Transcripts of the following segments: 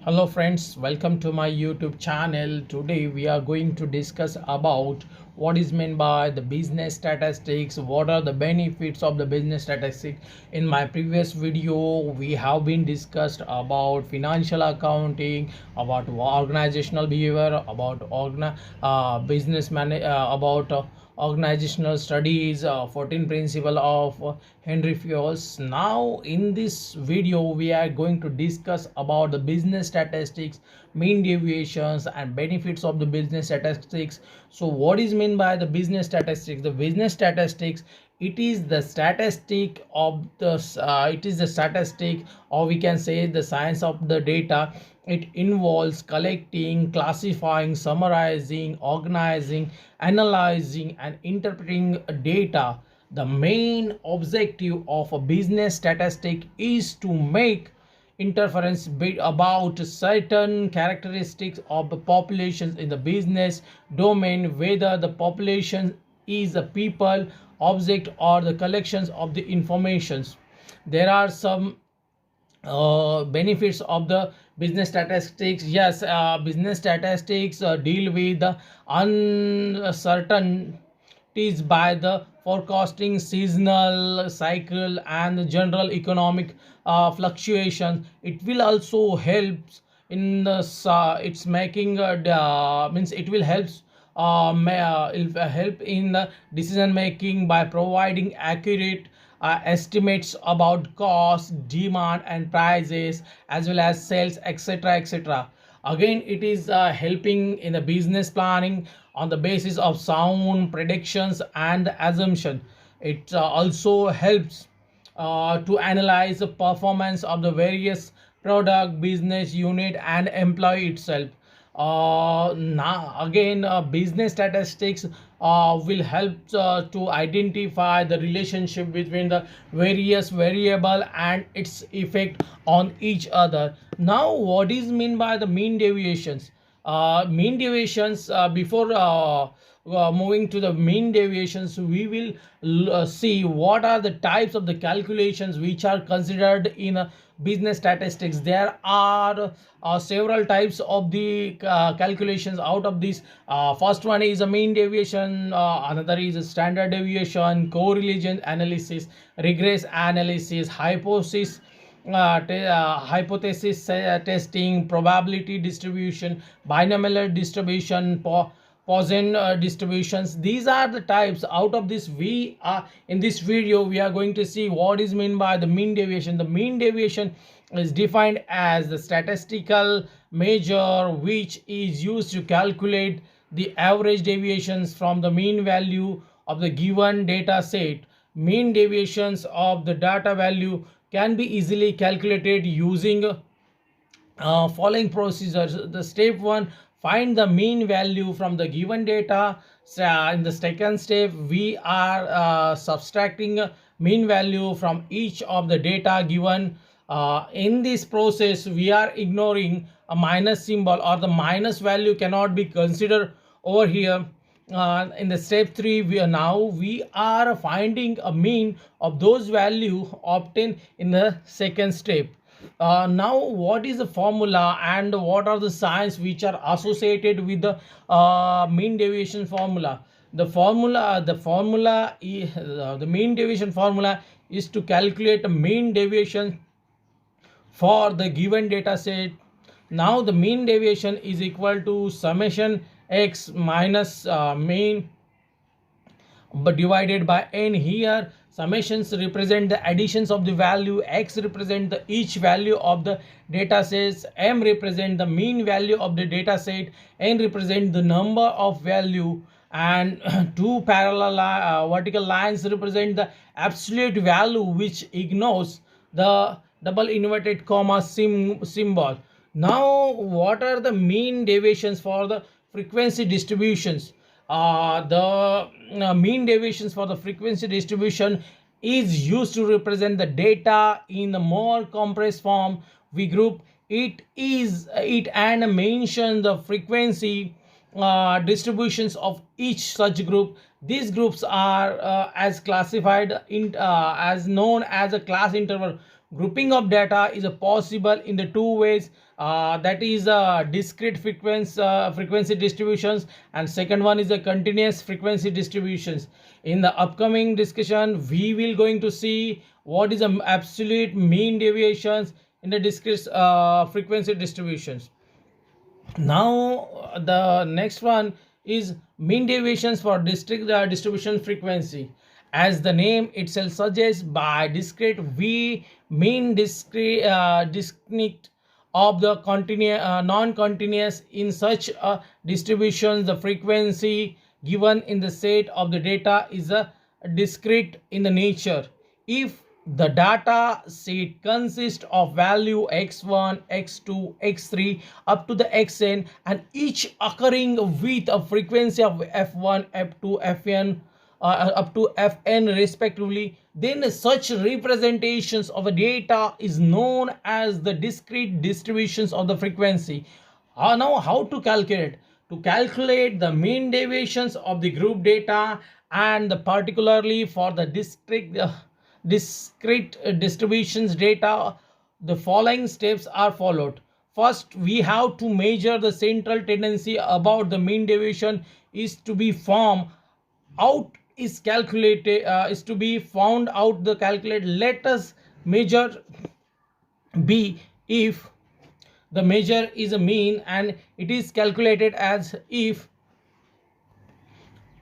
Hello friends, welcome to my YouTube channel. Today we are going to discuss about what is meant by the business statistics, what are the benefits of the business statistics. In my previous video we have been discussed about financial accounting, about organizational behavior, about about organizational studies, 14 principle of Henry Fayol's. Now in this video we are going to discuss about the business statistics, mean deviations and benefits of the business statistics. So what is meant by the business statistics? The business statistics, it is the statistic of the it is the statistic, or we can say the science of the data. It involves collecting, classifying, summarizing, organizing, analyzing and interpreting data. The main objective of a business statistic is to make interference about certain characteristics of the populations in the business domain, whether the population is a people, object or the collections of the informations. There are some benefits of the business statistics. Yes, business statistics deal with the uncertainties by the forecasting seasonal cycle and general economic fluctuation. It will also helps in the it's making means it will help in the decision making by providing accurate estimates about cost, demand and prices, as well as sales, etc, etc. Again, it is helping in the business planning on the basis of sound predictions and assumption. It also helps to analyze the performance of the various product, business unit and employee itself. Now again, business statistics will help to identify the relationship between the various variable and its effect on each other. Now what is mean by the mean deviations? Mean deviations, before moving to the mean deviations, we will see what are the types of the calculations which are considered in business statistics. There are several types of the calculations. Out of this, first one is a mean deviation, another is a standard deviation, correlation analysis, regress analysis, hypothesis testing, probability distribution, binomial distribution, Poisson distributions. These are the types. Out of this, we are in this video we are going to see what is meant by the mean deviation. The mean deviation is defined as the statistical measure which is used to calculate the average deviations from the mean value of the given data set. Mean deviations of the data value can be easily calculated using following procedures. The step one, find the mean value from the given data. So in the second step, we are subtracting mean value from each of the data given. In this process we are ignoring a minus symbol, or the minus value cannot be considered over here. In the step 3, we are finding a mean of those value obtained in the second step. Now what is the formula and what are the signs which are associated with the mean deviation formula? The mean deviation formula is to calculate a mean deviation for the given data set. Now the mean deviation is equal to summation x minus mean but divided by n. Here summations represent the additions of the value, x represent the each value of the data sets, m represent the mean value of the data set, n represent the number of value, and two parallel vertical lines represent the absolute value which ignores the double inverted comma symbol. Now what are the mean deviations for the frequency distributions? The mean deviations for the frequency distribution is used to represent the data in the more compressed form. We group it and mention the frequency distributions of each such group. These groups are as classified in as known as a class interval grouping of data is a possible in the two ways, that is discrete frequency distributions, and second one is a continuous frequency distributions. In the upcoming discussion we will going to see what is the absolute mean deviations in the discrete frequency distributions. Now the next one is mean deviations for discrete distribution frequency. As the name itself suggests, by discrete we mean discrete of the non-continuous. In such distributions the frequency given in the set of the data is a discrete in the nature. If the data set consists of value x1, x2, x3 up to the xn, and each occurring with a frequency of f1, f2, fn up to fn respectively, then such representations of a data is known as the discrete distributions of the frequency. Now how to calculate? To calculate the mean deviations of the group data, and particularly for the discrete distributions data, the following steps are followed. First, we have to measure the central tendency about the mean deviation is to be formed out is calculated is to be found out the calculate. Let us measure b. If the measure is a mean and it is calculated as if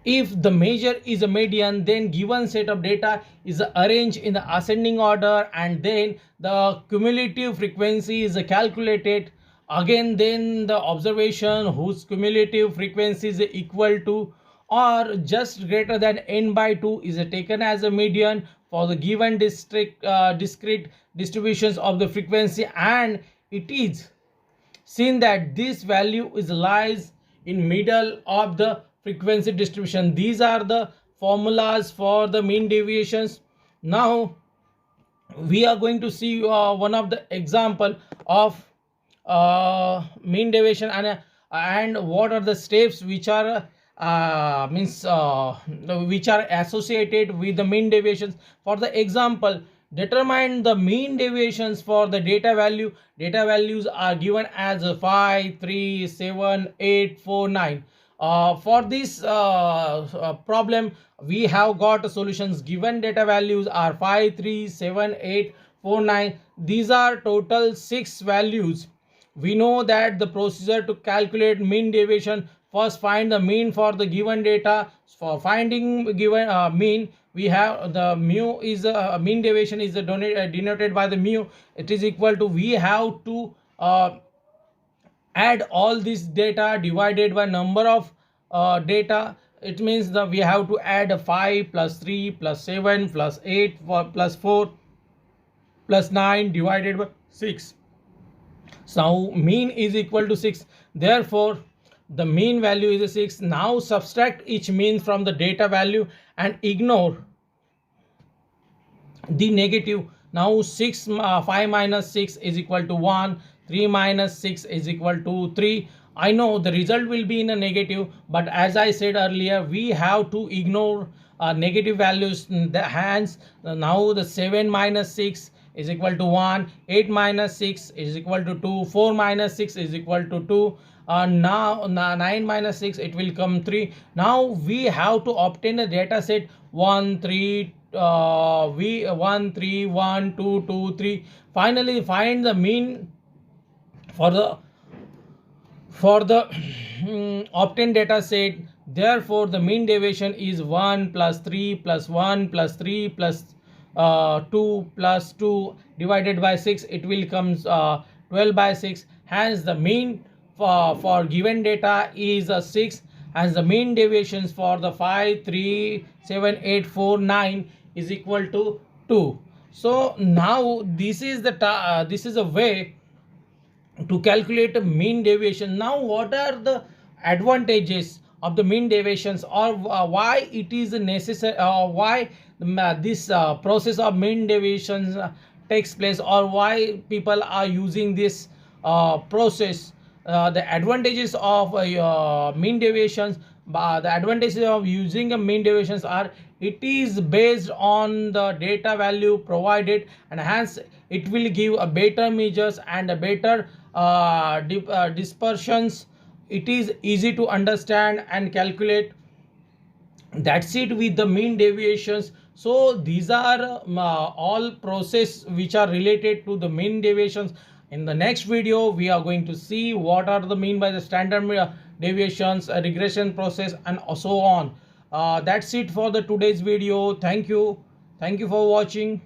the measure is a median, then given set of data is arranged in the ascending order, and then the cumulative frequency is calculated. Again, then the observation whose cumulative frequency is equal to or just greater than n by 2 is taken as a median for the given discrete distributions of the frequency, and it is seen that this value is lies in middle of the frequency distribution. These are the formulas for the mean deviations. Now we are going to see one of the example of mean deviation, and what are the steps which are which are associated with the mean deviations. For the example, determine the mean deviations for the data value. Data values are given as 5, 3, 7, 8, 4, 9. For this problem we have got solutions. Given data values are 5, 3, 7, 8, 4, 9. These are total 6 values. We know that the procedure to calculate mean deviation: first find the mean for the given data. For finding given mean, we have the mu is mean deviation is denoted by the mu. It is equal to, we have to add all this data divided by number of data. It means that we have to add 5 plus 3 plus 7 plus 8 plus 4 plus 9 divided by 6. So mean is equal to 6. Therefore the mean value is 6. Now subtract each mean from the data value and ignore the negative. Now 5 minus 6 is equal to 1. 3 minus 6 is equal to 3. I know the result will be in a negative, but as I said earlier, we have to ignore negative values. Hence now the 7 minus 6 is equal to 1. 8 minus 6 is equal to 2. 4 minus 6 is equal to 2. Now 9 minus 6, it will come 3. Now we have to obtain a data set 1 3 1 3 1 2 2 3. Finally find the mean for the obtained data set. Therefore the mean deviation is 1 plus 3 plus 1 plus 3 plus 2 plus 2 divided by 6. It will come 12 by 6. Hence the mean for given data is 6. Hence the mean deviations for the 5 3 7 8 4 9 is equal to 2. So now this is the this is a way to calculate a mean deviation. Now what are the advantages of the mean deviations, or why it is necessary, why this process of mean deviations takes place, or why people are using this process? The advantages of mean deviations: The advantages of using a mean deviations are it is based on the data value provided, and hence it will give a better measures and a better dispersions. It is easy to understand and calculate. That's it with the mean deviations. So these are all process which are related to the mean deviations. In the next video we are going to see what are the mean by the standard deviations, regression process, and so on. That's it for the today's video. Thank you for watching.